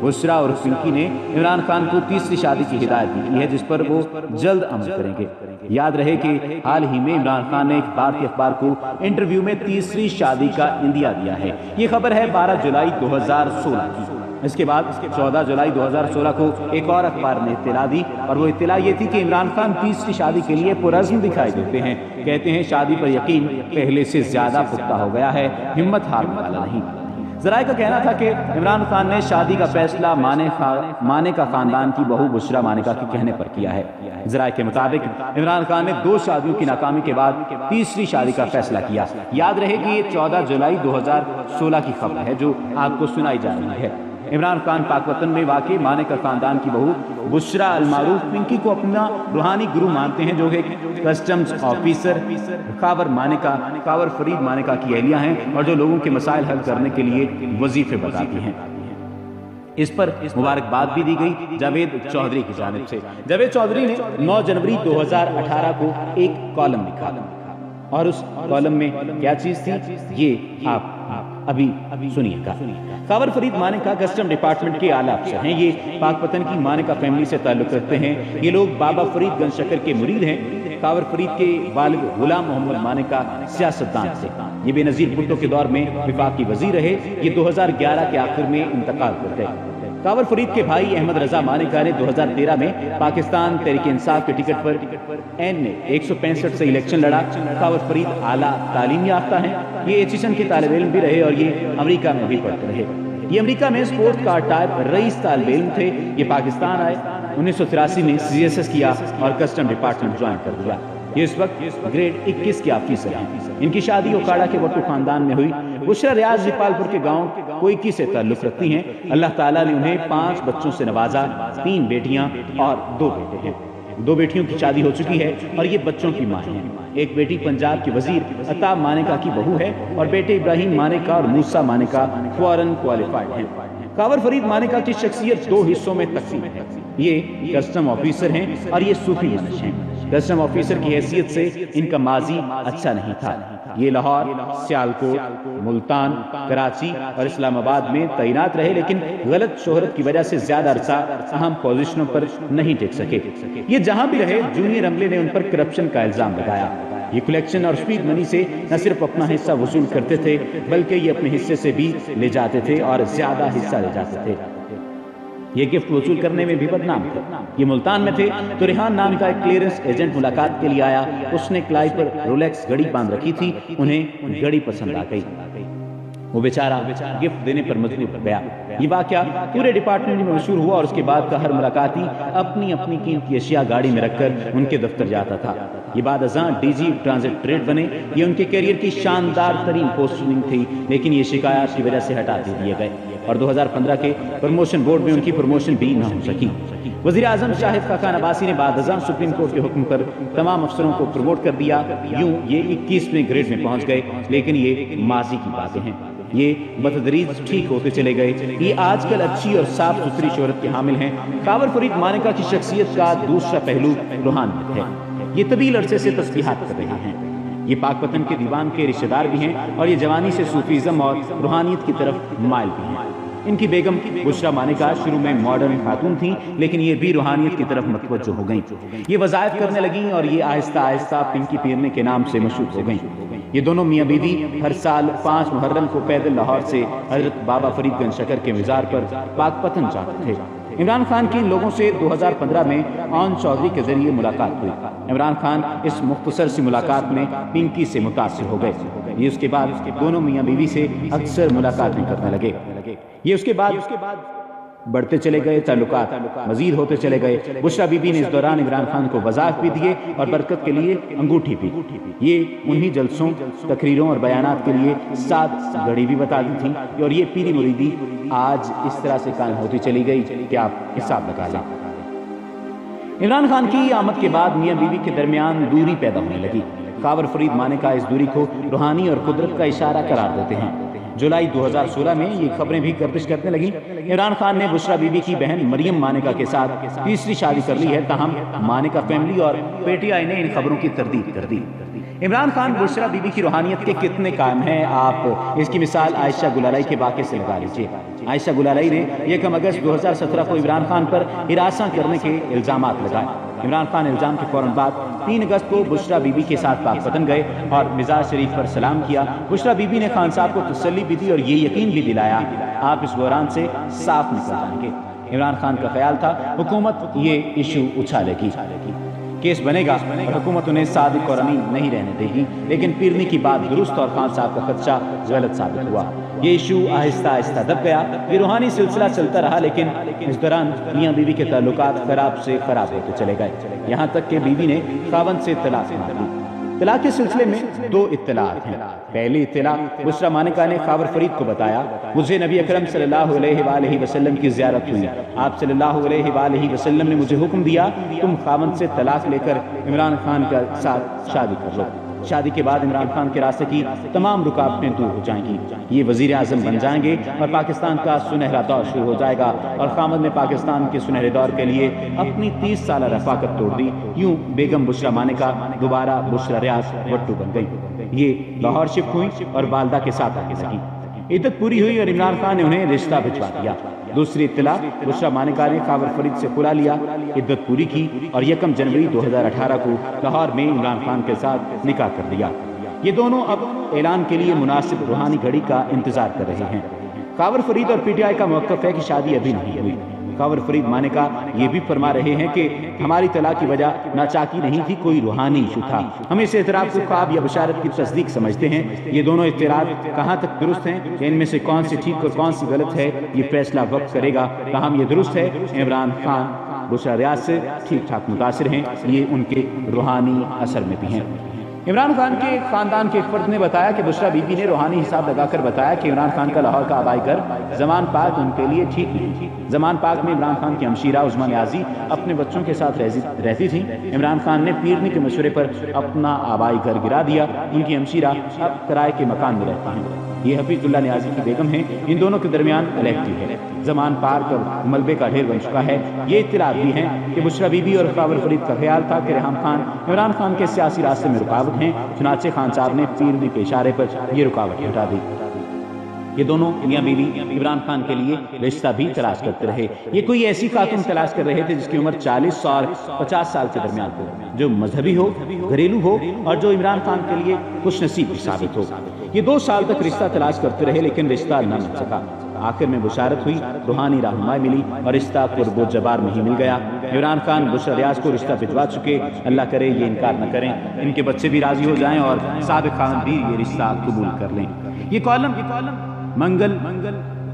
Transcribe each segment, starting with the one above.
بشرا اور پنکی نے عمران خان کو تیسری شادی کی ہدایت دی کی ہے جس پر وہ جلد عمل کریں گے۔ یاد رہے کہ حال ہی میں عمران خان نے ایک بھارتی اخبار کو انٹرویو میں تیسری شادی کا اندیا دیا ہے۔ یہ خبر ہے 12 جولائی 2016 کی۔ اس کے بعد 14 جولائی 2016 کو ایک اور اخبار نے اطلاع دی اور وہ اطلاع یہ تھی کہ عمران خان تیسری شادی کے لیے پرعزم دکھائی دیتے ہیں۔ کہتے ہیں شادی پر یقین پہلے سے زیادہ پختہ ہو گیا ہے، ہمت ہارنے والا نہیں۔ ذرائع کا کہنا تھا کہ عمران خان نے شادی کا فیصلہ مانیکا خاندان کی بہو بشرا مانیکا کے کہنے پر کیا ہے۔ ذرائع کے مطابق عمران خان نے 2 شادیوں کی ناکامی کے بعد تیسری شادی کا فیصلہ کیا۔ یاد رہے کہ یہ 14 جولائی 2016 کی خبر ہے جو آپ کو سنائی جا رہی ہے۔ عمران خان پاک وطن میں واقع مانیکا خاندان کی بہو بشرا المعروف پنکی کو اپنا روحانی گرو مانتے ہیں، جو ایک customs officer cover Farid Manika کی اہلیہ ہیں اور جو لوگوں کے مسائل حل کرنے کے لیے وظیفے بتاتی ہیں۔ اس پر مبارکباد بھی دی گئی جاوید چودھری کی جانب سے۔ جاوید چودھری نے 9 جنوری 2018 کو ایک کالم لکھا اور اس کالم میں کیا چیز تھی یہ آپ ابھی سنیے گا۔ کاور فرید مانیکا کسٹم ڈپارٹمنٹ کے اعلیٰ افسر ہیں۔ یہ پاک پتن کی مانیکا فیملی سے تعلق رکھتے ہیں۔ یہ لوگ بابا فرید گنج شکر کے مرید ہیں۔ کاور فرید کے والد غلام محمد مانیکا سیاستدان تھے۔ یہ بے نظیر بھٹو کے دور میں وفاقی وزیر رہے۔ یہ 2011 کے آخر میں انتقال کر گئے۔ کاور فرید کے بھائی احمد رضا مانیکا نے 2013 میں پاکستان تحریک انصاف کے ٹکٹ پر نے 165 سے الیکشن لڑا۔ کاور فرید اعلیٰ تعلیم یافتہ ہیں۔ یہ ایچیسن کے طالب علم بھی رہے اور یہ امریکہ میں بھی پڑھتے رہے۔ یہ امریکہ میں سپورٹ کار ٹائپ رئیس طالب علم تھے۔ یہ پاکستان آئے، 1983 میں CSS کیا اور کسٹم ڈپارٹمنٹ جوائن کر دیا۔ یہ اس وقت گریڈ 21 کے آفیسر ہیں۔ ان کی شادی اوکاڑا کے وٹو خاندان میں ہوئی۔ بشرا ریاض جیپال پور کے گاؤں کوئکی سے تعلق رکھتی ہیں۔ اللہ تعالیٰ نے انہیں 5 بچوں سے نوازا، 3 بیٹیاں اور 2 بیٹے ہیں۔ 2 بیٹیوں کی شادی ہو چکی ہے اور یہ بچوں کی ماں ہیں۔ ایک بیٹی پنجاب کے وزیر عطا مانیکا کی بہو ہے اور بیٹے ابراہیم مانیکا اور موسیٰ مانیکا فورن کوالیفائڈ ہیں۔ کاور فرید مانیکا کی شخصیت 2 حصوں میں تقسیم ہے۔ یہ کسٹم آفیسر ہیں اور یہ صوفی منش ہیں۔ کسٹم آفیسر کی حیثیت سے ان کا ماضی اچھا نہیں تھا۔ یہ لاہور، سیالکوٹ، ملتان، کراچی اور اسلام آباد میں تعینات رہے، لیکن غلط شہرت کی وجہ سے زیادہ عرصہ اہم پوزیشنوں پر نہیں ٹک سکے۔ یہ جہاں بھی رہے، جونیئر عملے نے ان پر کرپشن کا الزام لگایا۔ یہ کلیکشن اور سپیڈ منی سے نہ صرف اپنا حصہ وصول کرتے تھے بلکہ یہ اپنے حصے سے بھی لے جاتے تھے اور زیادہ حصہ لے جاتے تھے۔ یہ گفٹ وصول کرنے میں بھی بدنام تھے۔ یہ ملتان میں تھے تو ریحان نام کا ایک کلیئرنس ایجنٹ ملاقات کے لیے آیا۔ اس نے کلائی پر رولیکس گھڑی باندھ رکھی تھی، انہیں گھڑی پسند آ گئی۔ وہ بیچارہ گفٹ دینے پر مجبور ہو گیا۔ یہ واقعہ پورے ڈپارٹمنٹ میں مشہور ہوا اور اس کے بعد کا ہر ملاقاتی اپنی قیمتی اشیاء گاڑی میں رکھ کر ان کے دفتر جاتا تھا۔ یہ بعد ازاں DG ٹرانزٹ ٹریڈ بنے۔ یہ ان کے کیریئر کی شاندار ترین پوسٹنگ تھی، لیکن یہ شکایات کی وجہ سے ہٹا دیے گئے اور 2015 کے پروموشن بورڈ میں ان کی پروموشن بھی نہ ہو سکی۔ وزیر اعظم شاہد خاقان عباسی نے بعد ازاں سپریم کورٹ کے حکم پر تمام افسروں کو پروموٹ کر دیا۔ یوں یہ 21ویں گریڈ میں پہنچ گئے، لیکن یہ ماضی کی باتیں ہیں۔ یہ بتدریج ٹھیک ہوتے چلے گئے۔ یہ آج کل اچھی اور صاف ستھری شہرت کے حامل ہیں۔ کاور فرید مانیکا کی شخصیت کا دوسرا پہلو روحانیت ہے۔ یہ طویل عرصے سے تسبیحات کر رہے ہیں۔ یہ پاک وطن کے دیوان کے رشتہ دار بھی ہیں اور یہ جوانی سے صوفیزم اور روحانیت کی طرف مائل بھی ہیں۔ ان کی بیگم بشرا مانیکا شروع میں ماڈرن خاتون تھیں، لیکن یہ بھی روحانیت کی طرف متوجہ ہو گئیں۔ یہ وظائف کرنے لگیں اور یہ آہستہ آہستہ پنکی پیرنے کے نام سے مشہور ہو گئیں۔ یہ دونوں میاں بیوی ہر سال 5 محرم کو پیدل لاہور سے حضرت بابا فرید گنج شکر کے مزار پر پاک پتن جاتے تھے۔ عمران خان کی ان لوگوں سے 2015 میں آن چودھری کے ذریعے ملاقات ہوئی۔ عمران خان اس مختصر سی ملاقات میں پنکی سے متاثر ہو گئے۔ یہ اس کے بعد دونوں میاں بیوی سے اکثر ملاقاتیں کرنے لگے۔ یہ اس کے بعد بڑھتے چلے گئے، تعلقات مزید ہوتے چلے گئے۔ بشرا بی بی نے اس دوران عمران خان کو وظائف بھی دیے اور برکت کے لیے انگوٹھی بھی۔ یہ انہی جلسوں، تقریروں اور بیانات کے لیے 7 گھڑی بھی بتا دی تھی اور یہ پیری مریدی آج اس طرح سے قائم ہوتی چلی گئی کہ آپ حساب لگا لیں۔ عمران خان کی آمد کے بعد میاں بیوی کے درمیان دوری پیدا ہونے لگی۔ کاور فرید مانیکا اس دوری کو روحانی اور قدرت کا اشارہ قرار دیتے ہیں۔ جولائی 2016 میں یہ خبریں بھی گردش کرنے لگیں۔ عمران خان نے بشرا بی بی کی بہن مریم مانیکا کے ساتھ تیسری شادی کر لی ہے، تاہم مانیکا فیملی اور PTI نے ان خبروں کی تردید کر دی۔ عمران خان بشرا بی بی کی روحانیت کے کتنے قائم ہیں، آپ اس کی مثال عائشہ گلالائی کے واقعے سے لگا لیجیے۔ عائشہ گلالئی نے 1 اگست 2017 کو عمران خان پر ہراساں کرنے کے الزامات لگائے۔ عمران خان الزام کے فوراً بعد 3 اگست کو بشریٰ بی بی کے ساتھ پاک وطن گئے اور مزار شریف پر سلام کیا۔ بشریٰ بی بی نے خان صاحب کو تسلی بھی دی اور یہ یقین بھی دلایا آپ اس بحران سے صاف نکل جائیں گے۔ عمران خان کا خیال تھا حکومت یہ ایشو اچھالے گی، کیس بنے گا اور حکومت انہیں صادق اور امین نہیں رہنے دے گی، لیکن پیرنی کی بات درست اور خان صاحب کا خدشہ غلط ثابت ہوا۔ یہ ایشو آہستہ آہستہ دب گیا۔ یہ روحانی سلسلہ چلتا رہا، لیکن اس دوران میاں بیوی کے تعلقات خراب سے خراب ہوتے چلے گئے، یہاں تک کہ بیوی نے خاوند سے طلاق مانگ لی۔ طلاق کے سلسلے میں 2 اطلاعات ہیں۔ پہلی اطلاع بشریٰ مانیکا نے خاور فرید کو بتایا، مجھے نبی اکرم صلی اللہ علیہ وآلہ وسلم کی زیارت ہوئی، آپ صلی اللہ علیہ وآلہ وسلم نے مجھے حکم دیا تم خاوند سے طلاق لے کر عمران خان کے ساتھ شادی کر لو۔ شادی کے بعد عمران خان کے راستے کی تمام رکاوٹیں دور ہو جائیں گی، یہ وزیر اعظم بن جائیں گے اور پاکستان کا سنہرا دور شروع ہو جائے گا۔ اور خامد نے پاکستان کے سنہرے دور کے لیے اپنی 30 سالہ رفاقت توڑ دی۔ یوں بیگم بشریٰ مانیکا دوبارہ بشریٰ ریاض وٹو بن گئی۔ یہ لاہور شفٹ ہوئی اور والدہ کے ساتھ آنے لگی۔ عدت پوری ہوئی اور عمران خان نے انہیں رشتہ بھجوا دیا۔ دوسری اطلاع، بشریٰ مانیکا نے خاور فرید سے خلا لیا، عدت پوری کی اور 1 جنوری 2018 کو لاہور میں عمران خان کے ساتھ نکاح کر دیا۔ یہ دونوں اب اعلان کے لیے مناسب روحانی گھڑی کا انتظار کر رہے ہیں۔ خاور فرید اور پی ٹی آئی کا موقف ہے کہ شادی ابھی نہیں ہوئی۔ خاور فرید مانیکا یہ بھی فرما رہے ہیں کہ ہماری طلاق کی وجہ ناچاکی نہیں تھی، کوئی روحانی ایشو تھا، ہم اس اعتراف کو خواب یا بشارت کی تصدیق سمجھتے ہیں۔ یہ دونوں اطلاعات کہاں تک درست ہیں کہ ان میں سے کون سی ٹھیک اور کون سی غلط ہے، یہ فیصلہ وقت کرے گا۔ تاہم یہ درست ہے عمران خان بشریٰ ریاض سے ٹھیک ٹھاک متاثر ہیں، یہ ان کے روحانی اثر میں بھی ہیں۔ عمران خان کے خاندان کے ایک فرد نے بتایا کہ بشریٰ بی بی نے روحانی حساب لگا کر بتایا کہ عمران خان کا لاہور کا آبائی گھر زمان پاک ان کے لیے ٹھیک نہیں۔ زمان پاک میں عمران خان کی ہمشیرہ عظمیٰ نیازی اپنے بچوں کے ساتھ رہتی تھیں۔ عمران خان نے پیرنی کے مشورے پر اپنا آبائی گھر گرا دیا، ان کی ہمشیرہ اب کرائے کے مکان میں رہتی ہیں۔ یہ حفیظ اللہ نیازی کی بیگم ہیں، ان دونوں کے درمیان علیحدگی ہے، زمان پارک اور ملبے کا ڈھیر بن چکا ہے۔ یہ اطلاعات بھی ہیں کہ بشریٰ بی بی اور خاور فرید کا خیال تھا کہ ریحام خان عمران خان کے سیاسی راستے میں رکاوٹ ہیں، چنانچہ خان صاحب نے پیرنی کے اشارے پر یہ رکاوٹ ہٹا دی۔ یہ دونوں میاں بیوی عمران خان کے لیے رشتہ بھی تلاش کرتے رہے۔ یہ کوئی ایسی خاتون تلاش کر رہے تھے جس کی عمر 40 اور 50 سال کے درمیان ہو، جو مذہبی ہو، گھریلو ہو اور جو عمران خان کے لیے خوش نصیب بھی ثابت ہو۔ یہ 2 سال تک رشتہ تلاش کرتے رہے، لیکن رشتہ نہ مل سکا۔ آخر میں بشارت ہوئی، روحانی رہنمائی ملی اور رشتہ قرب و جبار میں ہی مل گیا۔ عمران خان بشریٰ ریاض کو رشتہ بھجوا چکے، اللہ کرے یہ انکار نہ کریں، ان کے بچے بھی راضی ہو جائیں اور سابق خاوند بھی یہ رشتہ قبول کر لیں۔ یہ کالم منگل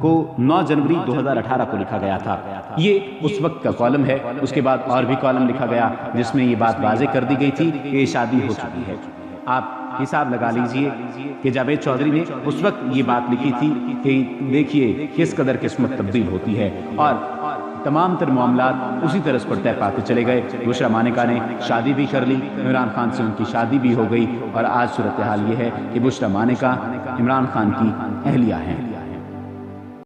کو 9 جنوری 2018 کو لکھا گیا تھا۔ یہ اس وقت کا کالم ہے۔ اس کے بعد اور بھی کالم لکھا گیا جس میں یہ بات واضح کر دی گئی تھی کہ یہ شادی ہو چکی ہے۔ آپ حساب لگا لیجئے کہ جاوید چودھری نے اس وقت یہ بات لکھی تھی کہ دیکھیے کس قدر قسمت تبدیل ہوتی ہے، اور تمام تر معاملات اسی طرز پر طے پاتے چلے گئے۔ بشریٰ مانیکا نے شادی بھی کر لی، عمران خان سے ان کی شادی بھی ہو گئی، اور آج صورتحال یہ ہے کہ بشریٰ مانیکا عمران خان کی اہلیہ ہیں۔